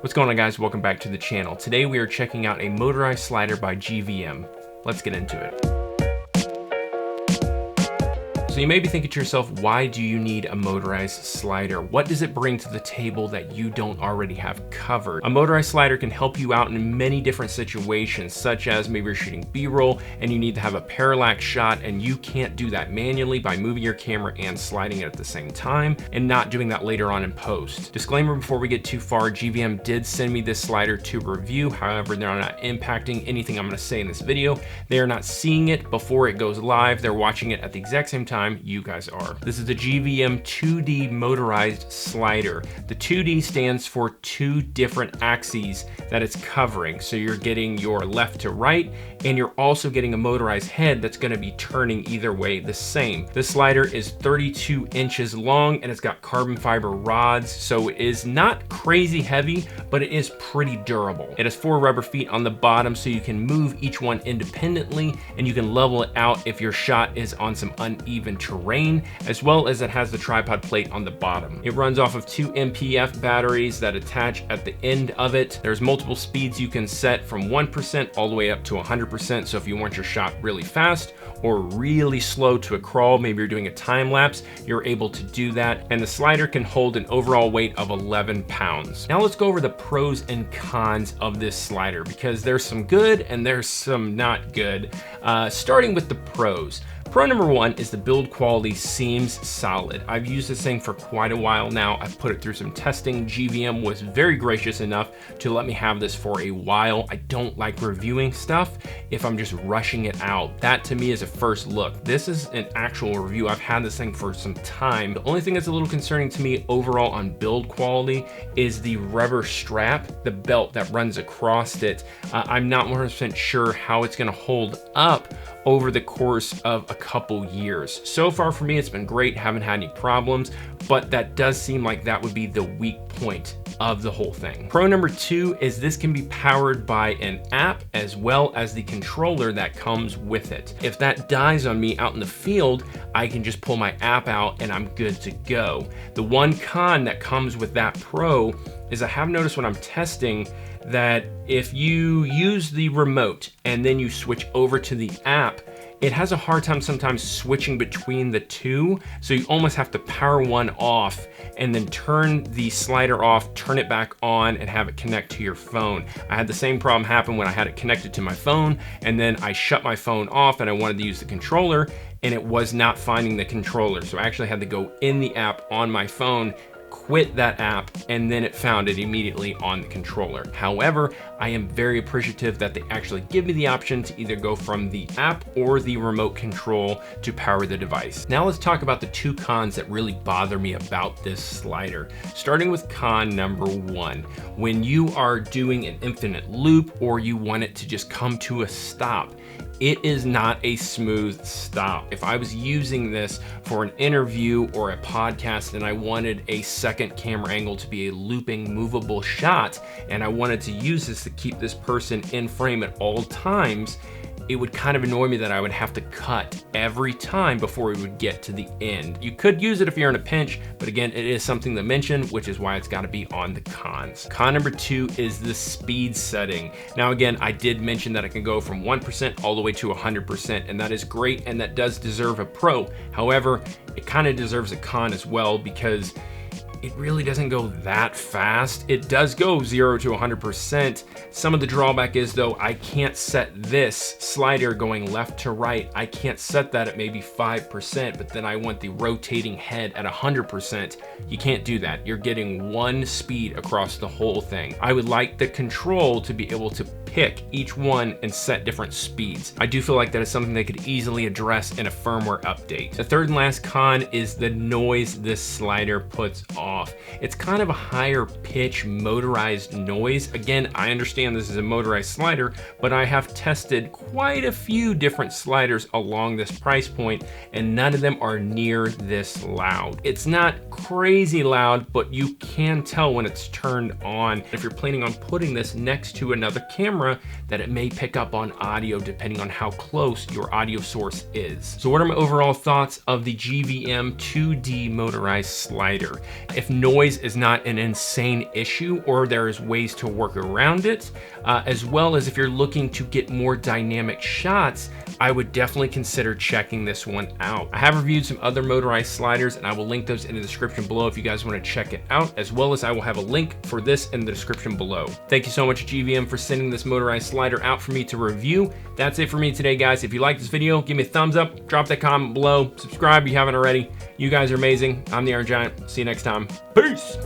What's going on, guys? Welcome back to the channel. Today we are checking out a motorized slider by GVM. Let's get into it. So you may be thinking to yourself, why do you need a motorized slider? What does it bring to the table that you don't already have covered? A motorized slider can help you out in many different situations, such as maybe you're shooting B-roll and you need to have a parallax shot and you can't do that manually by moving your camera and sliding it at the same time and not doing that later on in post. Disclaimer before we get too far, GVM did send me this slider to review. However, they're not impacting anything I'm gonna say in this video. They are not seeing it before it goes live. They're watching it at the exact same time you guys are. This is the GVM 2D motorized slider. The 2D stands for two different axes that it's covering. So you're getting your left to right, and you're also getting a motorized head that's gonna be turning either way the same. This slider is 32 inches long and it's got carbon fiber rods. So it is not crazy heavy, but it is pretty durable. It has 4 rubber feet on the bottom so you can move each one independently and you can level it out if your shot is on some uneven terrain, as well as it has the tripod plate on the bottom. It runs off of 2 MPF batteries that attach at the end of it. There's multiple speeds you can set from 1% all the way up to 100%. So if you want your shot really fast or really slow to a crawl, maybe you're doing a time lapse, you're able to do that. And the slider can hold an overall weight of 11 pounds. Now let's go over the pros and cons of this slider because there's some good and there's some not good. Starting with the pros. Pro number 1 is the build quality seems solid. I've used this thing for quite a while now. I've put it through some testing. GVM was very gracious enough to let me have this for a while. I don't like reviewing stuff if I'm just rushing it out. That to me is a first look. This is an actual review. I've had this thing for some time. The only thing that's a little concerning to me overall on build quality is the rubber strap, the belt that runs across it. I'm not 100% sure how it's gonna hold up over the course of a couple years. So far for me, it's been great, haven't had any problems, but that does seem like that would be the weak point of the whole thing. Pro number 2 is this can be powered by an app as well as the controller that comes with it. If that dies on me out in the field, I can just pull my app out and I'm good to go. The one con that comes with that Pro is I have noticed when I'm testing that if you use the remote and then you switch over to the app, it has a hard time sometimes switching between the two. So you almost have to power one off and then turn the slider off, turn it back on and have it connect to your phone. I had the same problem happen when I had it connected to my phone and then I shut my phone off and I wanted to use the controller and it was not finding the controller. So I actually had to go in the app on my phone, quit that app, and then it found it immediately on the controller. However, I am very appreciative that they actually give me the option to either go from the app or the remote control to power the device. Now let's talk about the 2 cons that really bother me about this slider. Starting with con number 1, when you are doing an infinite loop or you want it to just come to a stop, it is not a smooth stop. If I was using this for an interview or a podcast and I wanted a second camera angle to be a looping movable shot and I wanted to use this to keep this person in frame at all times, it would kind of annoy me that I would have to cut every time before we would get to the end. You could use it if you're in a pinch, but again, it is something to mention, which is why it's gotta be on the cons. Con number 2 is the speed setting. Now again, I did mention that it can go from 1% all the way to 100%, and that is great, and that does deserve a pro. However, it kind of deserves a con as well because it really doesn't go that fast. It does go 0 to 100%. Some of the drawback is though, I can't set this slider going left to right. I can't set that at maybe 5%, but then I want the rotating head at 100%. You can't do that. You're getting one speed across the whole thing. I would like the control to be able to pick each one and set different speeds. I do feel like that is something they could easily address in a firmware update. The third and last con is the noise this slider puts off. It's kind of a higher pitch motorized noise. Again, I understand this is a motorized slider, but I have tested quite a few different sliders along this price point and none of them are near this loud. It's not crazy loud, but you can tell when it's turned on. If you're planning on putting this next to another camera, that it may pick up on audio depending on how close your audio source is. So what are my overall thoughts of the GVM 2D motorized slider? if noise is not an insane issue or there's ways to work around it, as well as if you're looking to get more dynamic shots, I would definitely consider checking this one out. I have reviewed some other motorized sliders and I will link those in the description below if you guys want to check it out, as well as I will have a link for this in the description below. Thank you so much GVM for sending this motorized slider out for me to review. That's it for me today, guys. If you like this video, give me a thumbs up, drop that comment below, subscribe if you haven't already. You guys are amazing. I'm the Iron Giant. See you next time. Peace.